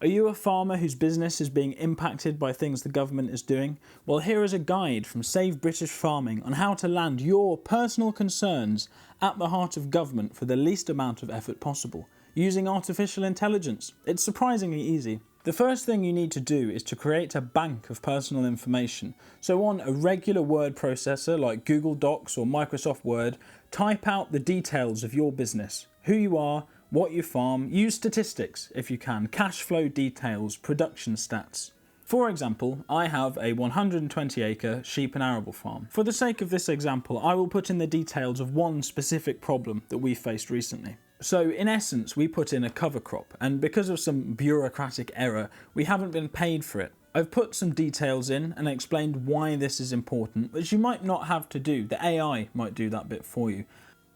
Are you a farmer whose business is being impacted by things the government is doing? Well, here is a guide from Save British Farming on how to land your personal concerns at the heart of government for the least amount of effort possible, using artificial intelligence. It's surprisingly easy. The first thing you need to do is to create a bank of personal information. So on a regular word processor like Google Docs or Microsoft Word, type out the details of your business, who you are, what you farm, use statistics if you can, cash flow details, production stats. For example, I have a 120-acre sheep and arable farm. For the sake of this example, I will put in the details of one specific problem that we faced recently. So in essence, we put in a cover crop, and because of some bureaucratic error, we haven't been paid for it. I've put some details in and explained why this is important, which you might not have to do. The AI might do that bit for you.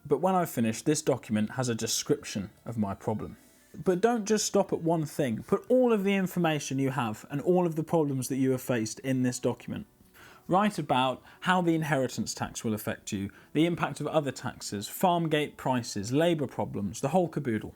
But when I've finished, this document has a description of my problem. But don't just stop at one thing. Put all of the information you have and all of the problems that you have faced in this document. Write about how the inheritance tax will affect you, the impact of other taxes, farm gate prices, labour problems, the whole caboodle.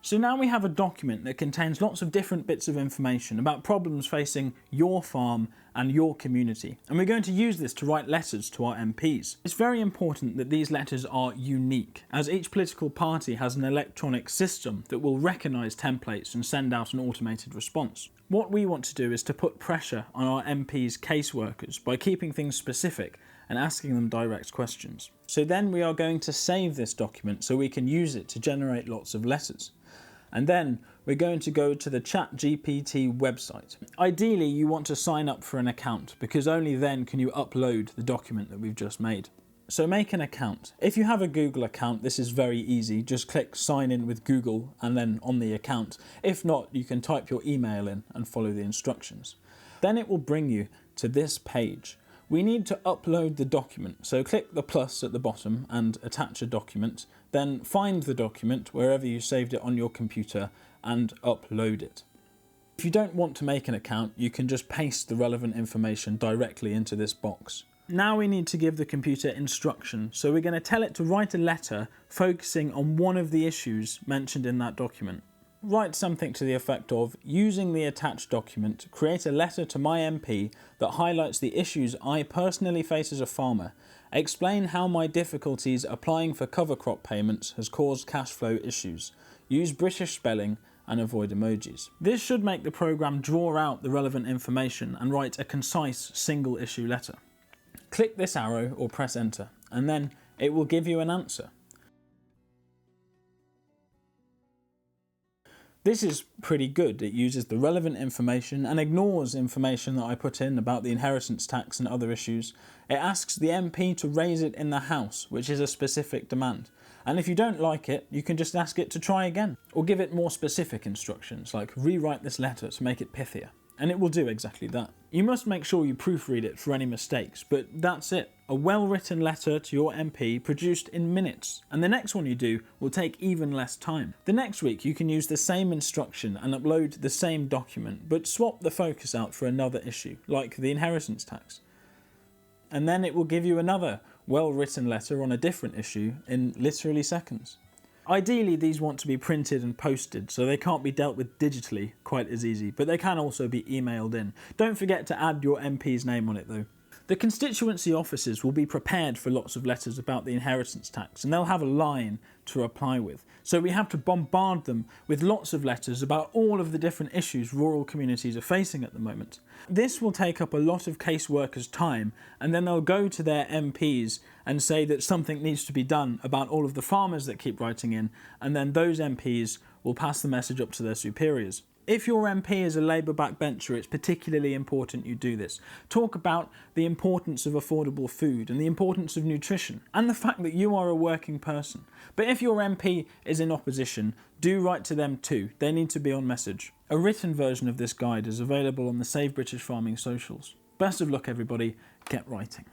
So now we have a document that contains lots of different bits of information about problems facing your farm and your community. And we're going to use this to write letters to our MPs. It's very important that these letters are unique, as each political party has an electronic system that will recognise templates and send out an automated response. What we want to do is to put pressure on our MPs' caseworkers by keeping things specific and asking them direct questions. So then we are going to save this document so we can use it to generate lots of letters. And then we're going to go to the ChatGPT website. Ideally, you want to sign up for an account because only then can you upload the document that we've just made. So make an account. If you have a Google account, this is very easy. Just click sign in with Google and then on the account. If not, you can type your email in and follow the instructions. Then it will bring you to this page. We need to upload the document, so click the plus at the bottom and attach a document, then find the document wherever you saved it on your computer and upload it. If you don't want to make an account, you can just paste the relevant information directly into this box. Now we need to give the computer instructions, so we're going to tell it to write a letter focusing on one of the issues mentioned in that document. Write something to the effect of, using the attached document, create a letter to my MP that highlights the issues I personally face as a farmer, explain how my difficulties applying for cover crop payments has caused cash flow issues, use British spelling and avoid emojis. This should make the programme draw out the relevant information and write a concise single issue letter. Click this arrow or press enter and then it will give you an answer. This is pretty good. It uses the relevant information and ignores information that I put in about the inheritance tax and other issues. It asks the MP to raise it in the House, which is a specific demand. And if you don't like it, you can just ask it to try again, or give it more specific instructions, like rewrite this letter to make it pithier. And it will do exactly that. You must make sure you proofread it for any mistakes, but that's it. A well-written letter to your MP produced in minutes, and the next one you do will take even less time. The next week you can use the same instruction and upload the same document, but swap the focus out for another issue, like the inheritance tax. And then it will give you another well-written letter on a different issue in literally seconds. Ideally, these want to be printed and posted, so they can't be dealt with digitally quite as easy, but they can also be emailed in. Don't forget to add your MP's name on it though. The constituency offices will be prepared for lots of letters about the inheritance tax, and they'll have a line to reply with. So we have to bombard them with lots of letters about all of the different issues rural communities are facing at the moment. This will take up a lot of caseworkers' time, and then they'll go to their MPs and say that something needs to be done about all of the farmers that keep writing in, and then those MPs will pass the message up to their superiors. If your MP is a Labour backbencher, it's particularly important you do this. Talk about the importance of affordable food and the importance of nutrition and the fact that you are a working person. But if your MP is in opposition, do write to them too. They need to be on message. A written version of this guide is available on the Save British Farming socials. Best of luck everybody, get writing.